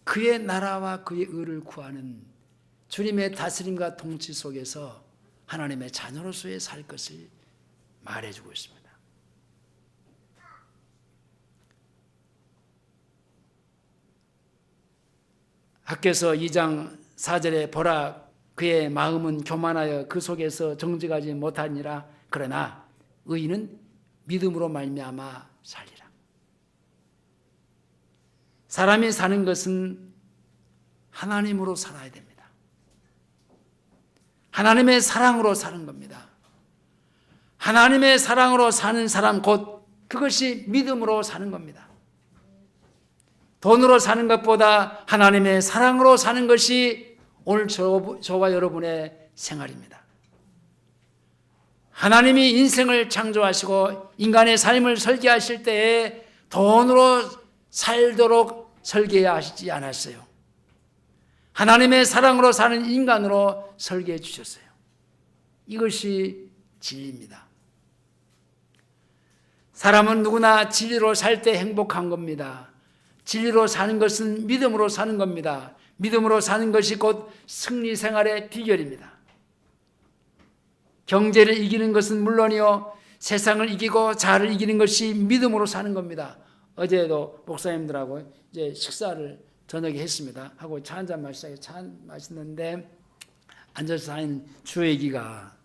[SPEAKER 1] 그의 나라와 그의 의를 구하는 주님의 다스림과 통치 속에서 하나님의 자녀로서의 살 것을 말해주고 있습니다. 학개서 2장 4절에 보라 그의 마음은 교만하여 그 속에서 정직하지 못하니라. 그러나 의인은 믿음으로 말미암아 살리라. 사람이 사는 것은 하나님으로 살아야 됩니다. 하나님의 사랑으로 사는 겁니다. 하나님의 사랑으로 사는 사람 곧 그것이 믿음으로 사는 겁니다. 돈으로 사는 것보다 하나님의 사랑으로 사는 것이 오늘 저와 여러분의 생활입니다. 하나님이 인생을 창조하시고 인간의 삶을 설계하실 때에 돈으로 살도록 설계하시지 않았어요. 하나님의 사랑으로 사는 인간으로 설계해 주셨어요. 이것이 진리입니다. 사람은 누구나 진리로 살 때 행복한 겁니다. 진리로 사는 것은 믿음으로 사는 겁니다. 믿음으로 사는 것이 곧 승리 생활의 비결입니다. 경제를 이기는 것은 물론이요, 세상을 이기고 자아를 이기는 것이 믿음으로 사는 겁니다. 어제도 목사님들하고 이제 식사를 저녁에 했습니다. 하고 차 한잔 마시자고 차 마시는데 앉아서 하는 주 얘기가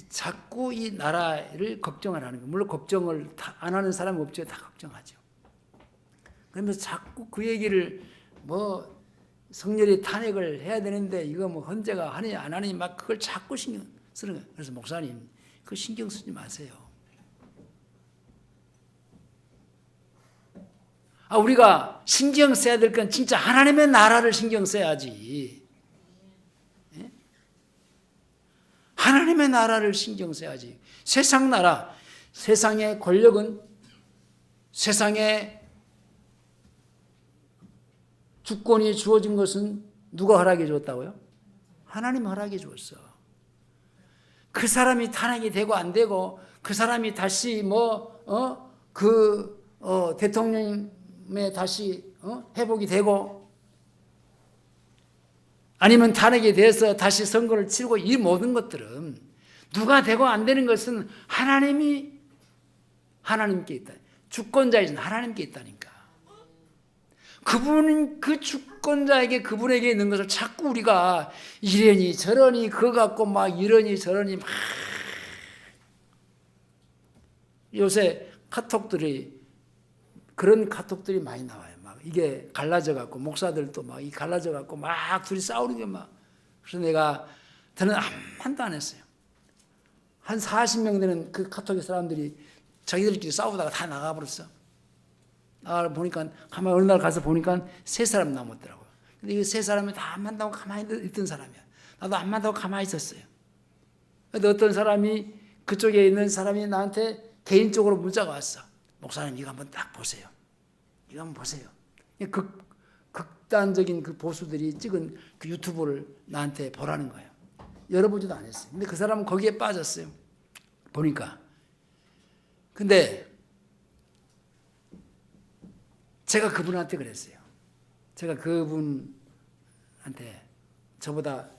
[SPEAKER 1] 자꾸 이 나라를 걱정을 하는 거예요. 물론 걱정을 안 하는 사람은 없죠. 다 걱정하죠. 그러면서 자꾸 그 얘기를 뭐 성렬이 탄핵을 해야 되는데 이거 뭐 헌재가 하느냐 안 하느냐 막 그걸 자꾸 신경 쓰는 거예요. 그래서 목사님 그 신경 쓰지 마세요. 우리가 신경 써야 될 건 진짜 하나님의 나라를 신경 써야지. 예? 하나님의 나라를 신경 써야지. 세상 나라, 세상의 권력은, 세상의 주권이 주어진 것은 누가 허락해 줬다고요? 하나님 허락해 줬어. 그 사람이 탄핵이 되고 안 되고 그 사람이 다시 대통령에 다시 회복이 되고 아니면 탄핵이 돼서 다시 선거를 치르고 이 모든 것들은 누가 되고 안 되는 것은 하나님께 있다. 주권자이신 하나님께 있다니까. 그분 그 주권자에게 그분에게 있는 것을 자꾸 우리가 이러니 저러니 그거 갖고 막 이러니 저러니 막 요새 그런 카톡들이 많이 나와요. 막 이게 갈라져 갖고 목사들도 막 갈라져 갖고 막 둘이 싸우는 게 막. 그래서 저는 한마디도 안 했어요. 한 40명 되는 그 카톡의 사람들이 자기들끼리 싸우다가 다 나가버렸어. 보니까 가만히 어느 날 가서 보니까 3사람 남았더라고요. 근데 이 3사람이 다 안 만나고 가만히 있던 사람이야. 나도 안 만나고 가만히 있었어요. 근데 어떤 사람이 그쪽에 있는 사람이 나한테 개인적으로 문자가 왔어. 목사님 이거 한번 딱 보세요. 이거 한번 보세요. 극단적인 그 보수들이 찍은 그 유튜브를 나한테 보라는 거예요. 열어보지도 않았어요. 근데 그 사람은 거기에 빠졌어요. 보니까. 근데 제가 그분한테 그랬어요. 제가 그분한테 저보다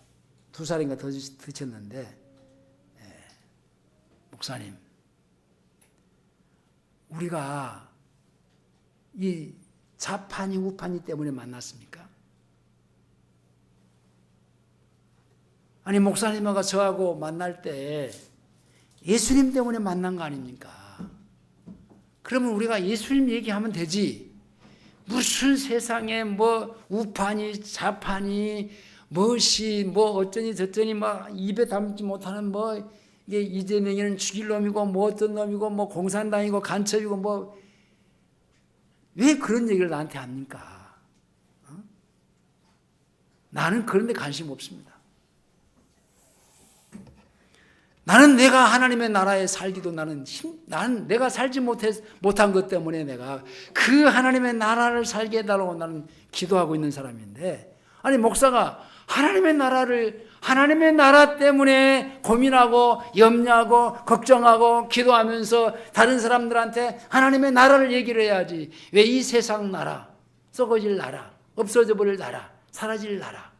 [SPEAKER 1] 2살인가 더 드셨는데 목사님 우리가 이 좌판이 우판이 때문에 만났습니까? 아니 목사님하고 저하고 만날 때 예수님 때문에 만난 거 아닙니까? 그러면 우리가 예수님 얘기하면 되지. 무슨 세상에 뭐 우판이 좌판이 무엇이 뭐 어쩌니 저쩌니 막 입에 담지 못하는 뭐 이게 이재명이는 죽일 놈이고 뭐 어떤 놈이고 뭐 공산당이고 간첩이고 뭐 왜 그런 얘기를 나한테 합니까? 나는 그런 데 관심 없습니다. 나는 내가 하나님의 나라에 살기도 나는 내가 살지 못한 것 때문에 내가 그 하나님의 나라를 살게 해달라고 나는 기도하고 있는 사람인데 아니 목사가 하나님의 나라 때문에 고민하고 염려하고 걱정하고 기도하면서 다른 사람들한테 하나님의 나라를 얘기를 해야지. 왜 이 세상 나라, 썩어질 나라, 없어져 버릴 나라, 사라질 나라.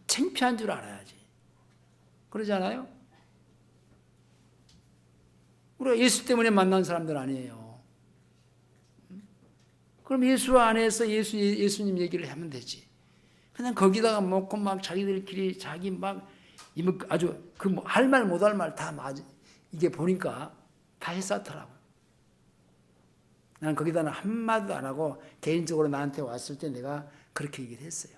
[SPEAKER 1] 창피한 줄 알아야지. 그러지 않아요? 우리가 예수 때문에 만난 사람들 아니에요. 그럼 예수 안에서 예수님 얘기를 하면 되지. 그냥 거기다가 먹고 막 자기들끼리 자기 막 아주 그 할 말 못할 말 다 맞아. 이게 보니까 다 했었더라고. 난 거기다는 한마디도 안 하고 개인적으로 나한테 왔을 때 내가 그렇게 얘기를 했어요.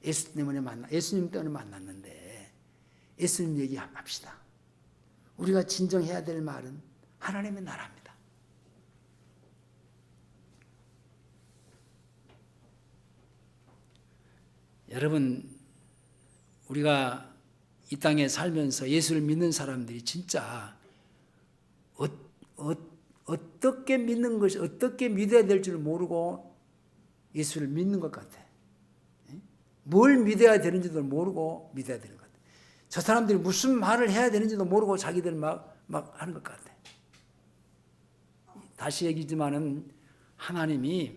[SPEAKER 1] 예수님 때문에 만났는데 예수님 얘기합시다. 우리가 진정해야 될 말은 하나님의 나라입니다. 여러분 우리가 이 땅에 살면서 예수를 믿는 사람들이 진짜 어떻게 믿는 것이 어떻게 믿어야 될 줄 모르고 예수를 믿는 것 같아. 뭘 믿어야 되는지도 모르고 믿어야 되는 것 같아. 저 사람들이 무슨 말을 해야 되는지도 모르고 자기들 막 하는 것 같아. 다시 얘기지만은 하나님이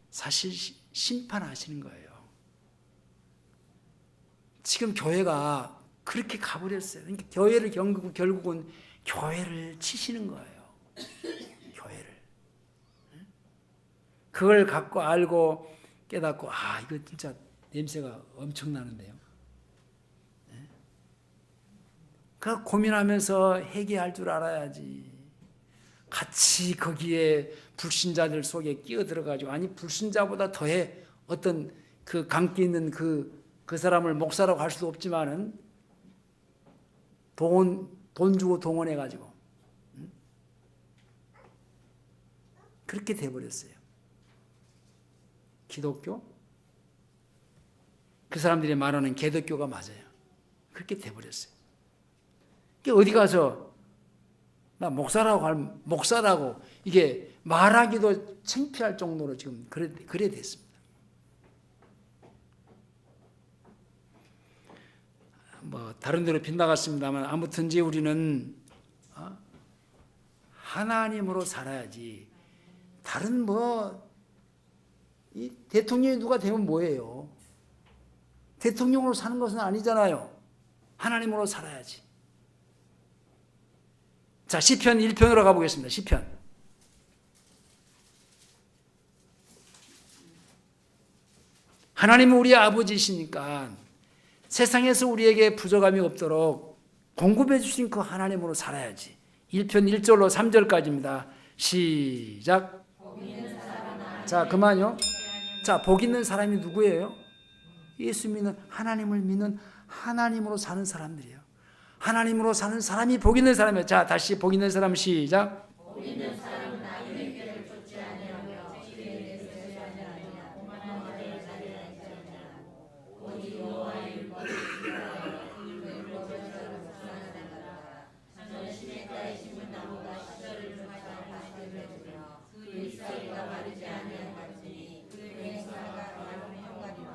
[SPEAKER 1] 사실 심판하시는 거예요. 지금 교회가 그렇게 가버렸어요. 그러니까 교회를 결국은 교회를 치시는 거예요. 교회를. 그걸 갖고 알고 깨닫고 이거 진짜 냄새가 엄청나는데요. 그 고민하면서 회개할 줄 알아야지. 같이 거기에 불신자들 속에 끼어들어가지고 불신자보다 더해 어떤 그 감기 있는 그 사람을 목사라고 할 수도 없지만은 돈 주고 동원해가지고 그렇게 돼버렸어요. 기독교? 그 사람들이 말하는 개독교가 맞아요. 그렇게 돼버렸어요. 어디 가서 나 목사라고 이게 말하기도 창피할 정도로 지금 그래 됐습니다. 다른 데로 빗나갔습니다만 아무튼지 우리는 하나님으로 살아야지. 다른 이 대통령이 누가 되면 뭐예요? 대통령으로 사는 것은 아니잖아요. 하나님으로 살아야지. 자, 시편 1편으로 가보겠습니다. 시편. 하나님은 우리 아버지시니까 세상에서 우리에게 부족함이 없도록 공급해 주신 그 하나님으로 살아야지. 1편 1절로 3절까지입니다. 시작. 자, 그만요. 자, 복 있는 사람이 누구예요? 예수 믿는 하나님을 믿는 하나님으로 사는 사람들이에요. 하나님으로 사는 사람이 복 있는 사람이에요. 자, 다시 복 있는 사람 시작.
[SPEAKER 2] 복 있는 사람은 남의 길을 쫓지 아니하며 주의 뜻을 하지 아니하며 오만한 자를 따르지 아니하며 오직 여호와의 율법을 지키하여 그 율법을 저를 묵상하다가 자존심에 따에 심은 나무가 시절을 주마다 다시를 맺으며 그 잎사귀가 마르지 아니한 같으니 그 행사가 바로 평강이라.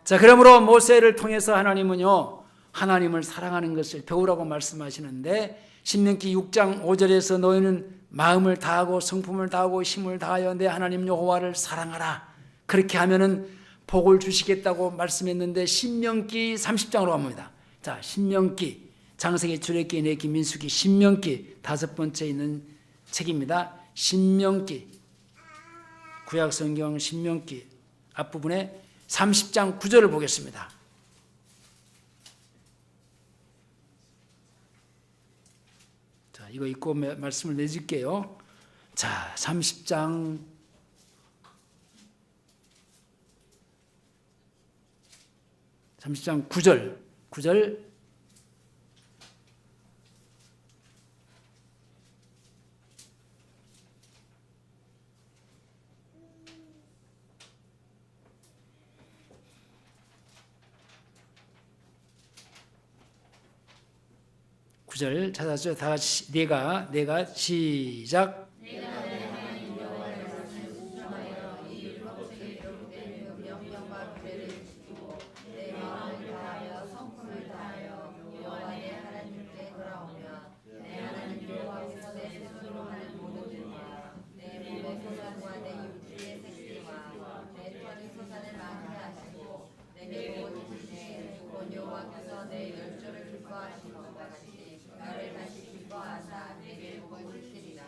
[SPEAKER 1] 자, 그러므로 모세를 통해서 하나님은요 하나님을 사랑하는 것을 배우라고 말씀하시는데 신명기 6장 5절에서 너희는 마음을 다하고 성품을 다하고 힘을 다하여 내 하나님 여호와를 사랑하라. 그렇게 하면은 복을 주시겠다고 말씀했는데 신명기 30장으로 갑니다. 자, 신명기 장세기 출애굽기 레위기 민수기 신명기 5번째 있는 책입니다. 신명기 구약성경 신명기 앞부분에 30장 9절을 보겠습니다. 자, 이거 읽고 말씀을 내줄게요. 자, 30장 9절 찾았죠? 다 같이 내가 시작.
[SPEAKER 2] 내가 내 하나님 여호와의 말씀을 순종하여 이 율법책에 기록된 그 명령과 규례를 지키고 내 마음을 다하여 성품을 다하여 여호와 내 하나님께 돌아오며 내 하나님 여호와께서 내 스스로 하는 모든 일과 내 몸의 소산과 내 육체의 생기와 내 털의 소산을 많게 하시고 내게 복 주시되 곧 여호와께서 내 열조를 기뻐하신 것과 같이 나를 다시 기뻐하사 내게 복을 주시리라.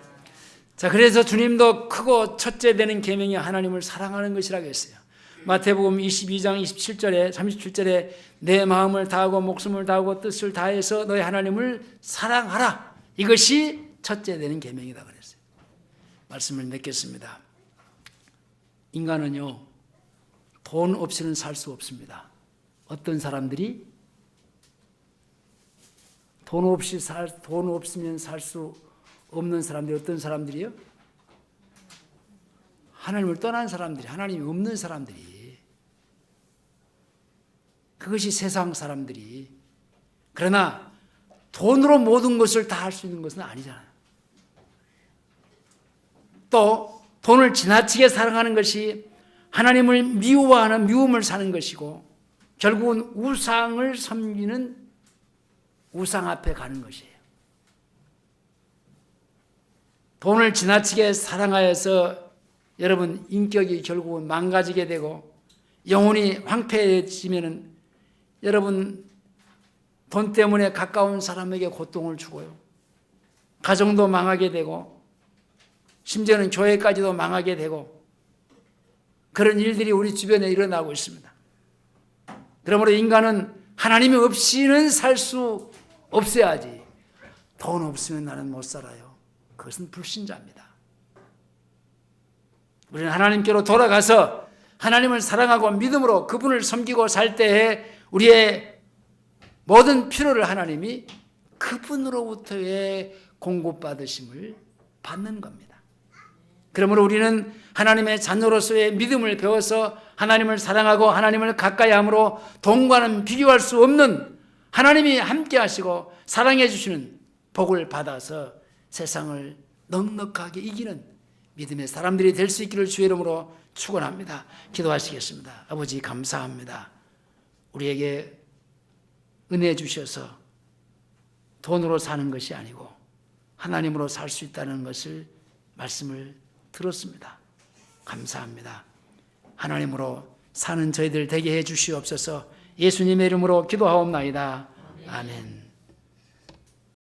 [SPEAKER 1] 자, 그래서 주님도 크고 첫째 되는 계명이 하나님을 사랑하는 것이라고 했어요. 마태복음 22장 27절에 37절에 내 마음을 다하고 목숨을 다하고 뜻을 다해서 너희 하나님을 사랑하라. 이것이 첫째 되는 계명이다 그랬어요. 말씀을 맺겠습니다. 인간은요 돈 없이는 살 수 없습니다. 어떤 사람들이 돈 없으면 살 수 없는 사람들이 어떤 사람들이요? 하나님을 떠난 사람들이, 하나님이 없는 사람들이. 그것이 세상 사람들이. 그러나 돈으로 모든 것을 다 할 수 있는 것은 아니잖아요. 또 돈을 지나치게 사랑하는 것이 하나님을 미워하는 미움을 사는 것이고 결국은 우상을 섬기는 우상 앞에 가는 것이에요. 돈을 지나치게 사랑하여서 여러분 인격이 결국은 망가지게 되고 영혼이 황폐해지면은 여러분 돈 때문에 가까운 사람에게 고통을 주고요. 가정도 망하게 되고 심지어는 교회까지도 망하게 되고 그런 일들이 우리 주변에 일어나고 있습니다. 그러므로 인간은 하나님이 없이는 살 수 없어야지. 돈 없으면 나는 못 살아요. 그것은 불신자입니다. 우리는 하나님께로 돌아가서 하나님을 사랑하고 믿음으로 그분을 섬기고 살 때에 우리의 모든 필요를 하나님이 그분으로부터의 공급받으심을 받는 겁니다. 그러므로 우리는 하나님의 자녀로서의 믿음을 배워서 하나님을 사랑하고 하나님을 가까이 함으로 돈과는 비교할 수 없는 하나님이 함께 하시고 사랑해 주시는 복을 받아서 세상을 넉넉하게 이기는 믿음의 사람들이 될 수 있기를 주의 이름으로 축원합니다. 기도하시겠습니다. 아버지 감사합니다. 우리에게 은혜 주셔서 돈으로 사는 것이 아니고 하나님으로 살 수 있다는 것을 말씀을 들었습니다. 감사합니다. 하나님으로 사는 저희들 되게 해 주시옵소서. 예수님의 이름으로 기도하옵나이다. 아멘.